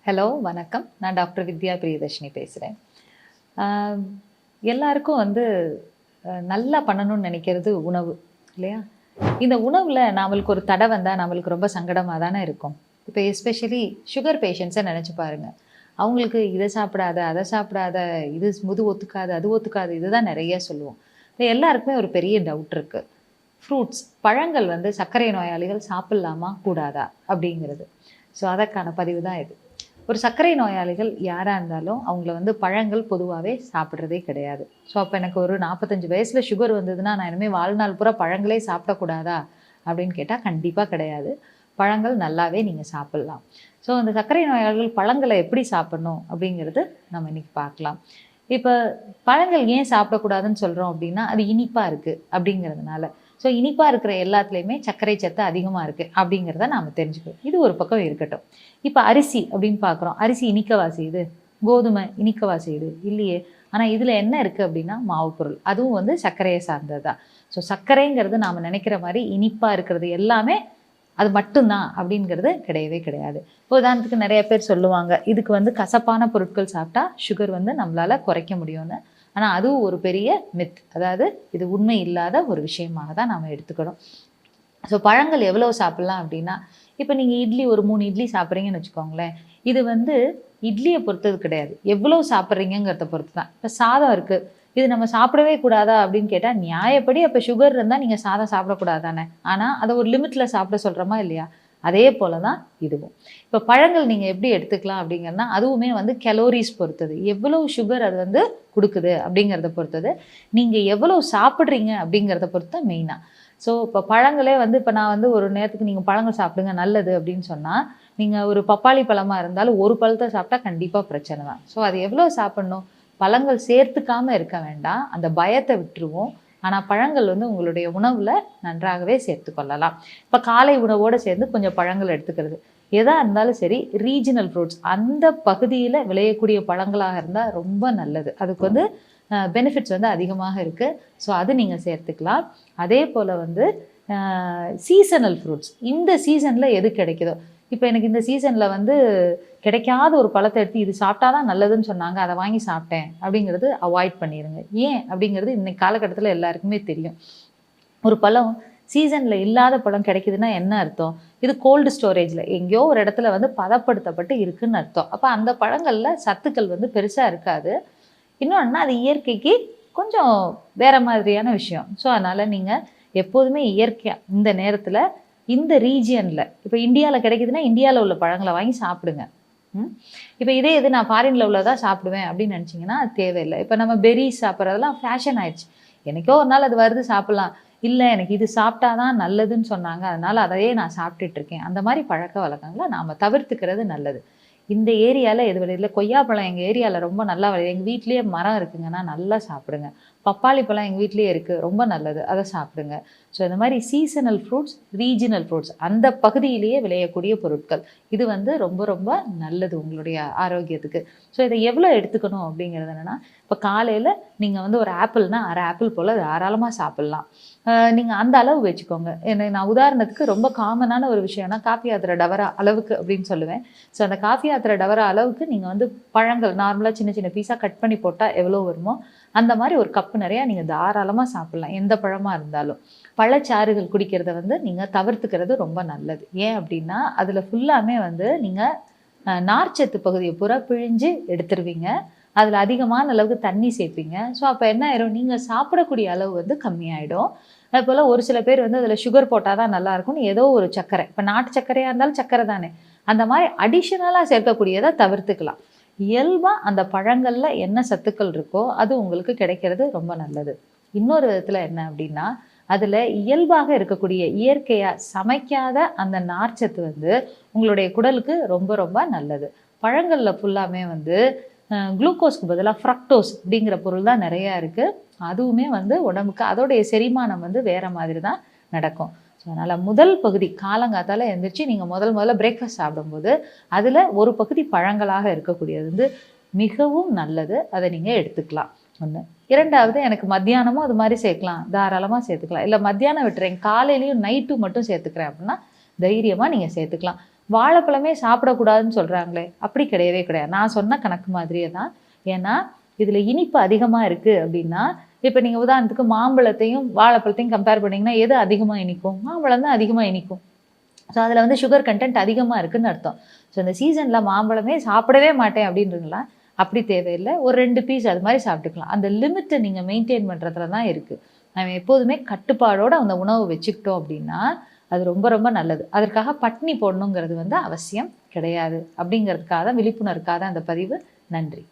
Hello வணக்கம். நான் doctor வித்யா பிரியதர்ஷினி பேசுகிறேன். எல்லாருக்கும் நல்லா பண்ணணும்னு நினைக்கிறது உணவு இல்லையா? இந்த உணவில் நம்மளுக்கு ஒரு தடை வந்தால் நம்மளுக்கு ரொம்ப சங்கடமாக தானே இருக்கும். இப்போ எஸ்பெஷலி சுகர் பேஷண்ட்ஸை நினச்சி பாருங்கள். அவங்களுக்கு இதை சாப்பிடாத, அதை சாப்பிடாத, இது ஒத்துக்காது, அது ஒத்துக்காது, இதுதான் நிறைய சொல்லுவோம். இப்போ எல்லாருக்குமே ஒரு பெரிய டவுட் இருக்குது. ஃப்ரூட்ஸ், பழங்கள் சர்க்கரை நோயாளிகள் சாப்பிட்லாமா கூடாதா அப்படிங்கிறது. ஸோ அதற்கான பதிவு தான் இது. ஒரு சர்க்கரை நோயாளிகள் யாராக இருந்தாலும் அவங்கள பழங்கள் பொதுவாகவே சாப்பிட்றதே கிடையாது. ஸோ அப்போ எனக்கு ஒரு 45 வயசில் சுகர் வந்ததுன்னா நான் இனிமேல் வாழ்நாள் பூரா பழங்களே சாப்பிடக்கூடாதா அப்படின்னு கேட்டால் கண்டிப்பாக கிடையாது. பழங்கள் நல்லாவே நீங்கள் சாப்பிட்லாம். ஸோ அந்த சர்க்கரை நோயாளிகள் பழங்களை எப்படி சாப்பிட்ணும் அப்படிங்கிறது நம்ம இன்றைக்கி பார்க்கலாம். இப்போ பழங்கள் ஏன் சாப்பிடக்கூடாதுன்னு சொல்கிறோம் அப்படின்னா, அது இனிப்பாக இருக்குது அப்படிங்கிறதுனால. ஸோ இனிப்பாக இருக்கிற எல்லாத்துலேயுமே சர்க்கரை சத்து அதிகமாக இருக்குது அப்படிங்கிறத நாம் தெரிஞ்சுக்கணும். இது ஒரு பக்கம் இருக்கட்டும். இப்போ அரிசி அப்படின்னு பார்க்குறோம். அரிசி இனிக்கவா செய்யுது? கோதுமை இனிக்கவா செய்யுது? இல்லையே. ஆனால் இதில் என்ன இருக்குது அப்படின்னா மாவு பொருள். அதுவும் சர்க்கரையை சார்ந்தது தான். ஸோ சர்க்கரைங்கிறது நாம் நினைக்கிற மாதிரி இனிப்பாக இருக்கிறது எல்லாமே அது மட்டும்தான் அப்படிங்கிறது கிடையவே கிடையாது. இப்போ உதாரணத்துக்கு நிறைய பேர் சொல்லுவாங்க, இதுக்கு கசப்பான பொருட்கள் சாப்பிட்டா சுகர் நம்மளால் குறைக்க முடியும்னு. ஆனால் அதுவும் ஒரு பெரிய மித். அதாவது இது உண்மை இல்லாத ஒரு விஷயமாக தான் நாம் எடுத்துக்கணும். ஸோ பழங்கள் எவ்வளோ சாப்பிட்லாம் அப்படின்னா, இப்போ நீங்கள் இட்லி ஒரு 3 இட்லி சாப்பிட்றீங்கன்னு வச்சுக்கோங்களேன். இது இட்லியை பொறுத்தது கிடையாது, எவ்வளோ சாப்பிட்றீங்கிறத பொறுத்து தான். இப்போ சாதம் இருக்குது, இது நம்ம சாப்பிடவே கூடாதா அப்படின்னு கேட்டால் நியாயப்படி அப்போ சுகர் இருந்தால் நீங்கள் சாதம் சாப்பிடக்கூடாதானே. ஆனால் அதை ஒரு லிமிட்டில் சாப்பிட சொல்கிறோமா இல்லையா? அதே போல தான் இதுவும். இப்போ பழங்கள் நீங்கள் எப்படி எடுத்துக்கலாம் அப்படிங்கன்னா, அதுவுமே கலோரிஸ் பொறுத்தது, எவ்வளோ சுகர் அது கொடுக்குது அப்படிங்கிறத பொறுத்தது, நீங்கள் எவ்வளோ சாப்பிட்றீங்க அப்படிங்கிறத பொறுத்து தான் மெயினாக. ஸோ இப்போ பழங்களே இப்போ நான் ஒரு நேரத்துக்கு நீங்கள் பழங்கள் சாப்பிடுங்க நல்லது அப்படின்னு சொன்னால், நீங்கள் ஒரு பப்பாளி பழமாக இருந்தாலும் ஒரு பழத்தை சாப்பிட்டா கண்டிப்பாக பிரச்சனை தான். ஸோ அது எவ்வளோ சாப்பிட்ணும்? பழங்கள் சேர்த்துக்காமல் இருக்க வேண்டாம், அந்த பயத்தை விட்டுருவோம். ஆனால் பழங்கள் உங்களுடைய உணவில் நன்றாகவே சேர்த்து கொள்ளலாம். இப்போ காலை உணவோடு சேர்ந்து கொஞ்சம் பழங்கள் எடுத்துக்கிறது, எதாக இருந்தாலும் சரி. ரீஜனல் ஃப்ரூட்ஸ், அந்த பகுதியில் விளையக்கூடிய பழங்களாக இருந்தால் ரொம்ப நல்லது. அதுக்கு பெனிஃபிட்ஸ் அதிகமாக இருக்குது. ஸோ அது நீங்கள் சேர்த்துக்கலாம். அதே போல் சீசனல் ஃப்ரூட்ஸ், இந்த சீசனில் எது கிடைக்குதோ. இப்போ எனக்கு இந்த சீசனில் கிடைக்காத ஒரு பழத்தை எடுத்து இது சாப்பிட்டா தான் நல்லதுன்னு சொன்னாங்க, அதை வாங்கி சாப்பிட்டேன் அப்படிங்கிறது அவாய்ட் பண்ணிடுங்க. ஏன் அப்படிங்கிறது இன்றைக்கி காலகட்டத்தில் எல்லாருக்குமே தெரியும். ஒரு பழம் சீசனில் இல்லாத பழம் கிடைக்குதுன்னா என்ன அர்த்தம்? இது கோல்டு ஸ்டோரேஜில் எங்கேயோ ஒரு இடத்துல பதப்படுத்தப்பட்டு இருக்குதுன்னு அர்த்தம். அப்போ அந்த பழங்களில் சத்துக்கள் பெருசாக இருக்காது. இன்னொன்று, அது இயற்கைக்கு கொஞ்சம் வேறு மாதிரியான விஷயம். ஸோ அதனால் நீங்கள் எப்போதுமே இயற்கையாக இந்த நேரத்தில் இந்த ரீஜியனில், இப்போ இந்தியாவில் கிடைக்குதுன்னா இந்தியாவில் உள்ள பழங்களை வாங்கி சாப்பிடுங்க. இப்போ இதே இது நான் ஃபாரினில் உள்ளதாக சாப்பிடுவேன் அப்படின்னு நினச்சிங்கன்னா அது தேவையில்லை. இப்போ நம்ம பெரிஸ் சாப்பிட்றதெல்லாம் ஃபேஷன் ஆயிடுச்சு. எனக்கோ ஒரு நாள் அது வருது சாப்பிட்லாம், இல்லை எனக்கு இது சாப்பிட்டா தான் நல்லதுன்னு சொன்னாங்க அதனால் அதையே நான் சாப்பிட்டுட்ருக்கேன். அந்த மாதிரி பழக்க வழக்கங்களை நாம் தவிர்த்துக்கிறது நல்லது. இந்த ஏரியாவில் எது விளையில கொய்யாப்பழம் எங்கள் ஏரியாவில் ரொம்ப நல்லா விளையுது, எங்கள் வீட்லேயே மரம் இருக்குங்கன்னா நல்லா சாப்பிடுங்க. பப்பாளி பழம் எங்கள் வீட்லேயே இருக்குது, ரொம்ப நல்லது, அதை சாப்பிடுங்க. ஸோ இந்த மாதிரி சீசனல் ஃப்ரூட்ஸ், ரீஜனல் ஃப்ரூட்ஸ், அந்த பகுதியிலேயே விளையக்கூடிய பொருட்கள், இது ரொம்ப ரொம்ப நல்லது உங்களுடைய ஆரோக்கியத்துக்கு. ஸோ இதை எவ்வளோ எடுத்துக்கணும் அப்படிங்கிறது என்னென்னா, இப்போ காலையில் நீங்கள் ஒரு ஆப்பிள்னால் அரை ஆப்பிள் போல் தாராளமாக சாப்பிட்லாம். நீங்கள் அந்த அளவு வச்சுக்கோங்க. நான் உதாரணத்துக்கு ரொம்ப காமனான ஒரு விஷயம்னா காஃபி ஆத்துற டவரா அளவுக்கு அப்படின்னு சொல்லுவேன். ஸோ அந்த காஃபி ஆத்துற டவரா அளவுக்கு நீங்கள் பழங்கள் நார்மலாக சின்ன சின்ன பீஸாக கட் பண்ணி போட்டால் எவ்வளோ வருமோ அந்த மாதிரி ஒரு கப்பு நிறையா நீங்கள் தாராளமாக சாப்பிட்லாம், எந்த பழமாக இருந்தாலும். பழச்சாறுகள் குடிக்கிறத நீங்கள் தவிர்த்துக்கிறது ரொம்ப நல்லது. ஏன் அப்படின்னா அதில் ஃபுல்லாமே நீங்கள் நார்ச்சத்து பகுதியை பூரா பிழிஞ்சு எடுத்துருவீங்க. அதில் அதிகமான அளவுக்கு தண்ணி சேர்ப்பீங்க. ஸோ அப்போ என்ன ஆயிரும், நீங்கள் சாப்பிடக்கூடிய அளவு கம்மியாயிடும். அதுபோல் ஒரு சில பேர் அதில் சுகர் போட்டால் தான் நல்லாயிருக்கும்னு ஏதோ ஒரு சர்க்கரை, இப்போ நாட்டு சர்க்கரையாக இருந்தாலும் சர்க்கரை தானே, அந்த மாதிரி அடிஷ்னலாக சேர்க்கக்கூடியதை தவிர்த்துக்கலாம். இயல்பாக அந்த பழங்களில் என்ன சத்துக்கள் இருக்கோ அது உங்களுக்கு கிடைக்கிறது ரொம்ப நல்லது. இன்னொரு விதத்தில் என்ன அப்படின்னா, அதில் இயல்பாக இருக்கக்கூடிய இயற்கையாக சமைக்காத அந்த நார்ச்சத்து உங்களுடைய குடலுக்கு ரொம்ப ரொம்ப நல்லது. பழங்களில் ஃபுல்லாமே குளுக்கோஸ்க்கு பதிலாக ஃப்ரக்டோஸ் அப்படிங்கிற பொருள் தான் நிறையா இருக்குது. அதுவுமே உடம்புக்கு அதோடைய செரிமானம் வேறு மாதிரி தான் நடக்கும். ஸோ அதனால் முதல் பகுதி காலங்காத்தால் எழுந்திரிச்சு நீங்கள் முதல்ல பிரேக்ஃபாஸ்ட் சாப்பிடும்போது அதில் ஒரு பகுதி பழங்களாக இருக்கக்கூடியது மிகவும் நல்லது. அதை நீங்கள் எடுத்துக்கலாம். ஒன்று. இரண்டாவது, எனக்கு மத்தியானமும் அது மாதிரி சேர்க்கலாம், தாராளமாக சேர்த்துக்கலாம். இல்லை மத்தியானம் விட்டுறேன், காலையிலையும் நைட்டும் மட்டும் சேர்த்துக்கிறேன் அப்படின்னா தைரியமாக நீங்கள் சேர்த்துக்கலாம். வாழைப்பழமே சாப்பிடக்கூடாதுன்னு சொல்கிறாங்களே, அப்படி கிடையவே கிடையாது. நான் சொன்ன கணக்கு மாதிரியே தான். ஏன்னா இதில் இனிப்பு அதிகமாக இருக்குது அப்படின்னா, இப்போ நீங்கள் உதாரணத்துக்கு மாம்பழத்தையும் வாழைப்பழத்தையும் கம்பேர் பண்ணிங்கன்னா எது அதிகமாக இனிக்கும்? மாம்பழம் தான் அதிகமாக இனிக்கும். ஸோ அதில் வந்து சுகர் கண்டென்ட் அதிகமாக இருக்குதுன்னு அர்த்தம். ஸோ இந்த சீசனில் மாம்பழமே சாப்பிடவே மாட்டேன் அப்படின்றதுலாம் அப்படி தேவையில்லை. ஒரு 2 பீஸ் அது மாதிரி சாப்பிட்டுக்கலாம். அந்த லிமிட்டை நீங்கள் மெயின்டைன் பண்ணுறதுல தான் இருக்குது. நம்ம எப்போதுமே கட்டுப்பாடோடு அந்த உணவு வச்சுக்கிட்டோம் அப்படின்னா அது ரொம்ப ரொம்ப நல்லது. அதற்காக பட்னி போடணுங்கிறது வந்து அவசியம் கிடையாது. அப்படிங்கிறதுக்காக தான், விழிப்புணர்வுக்காக தான் அந்த பதிவு. நன்றி.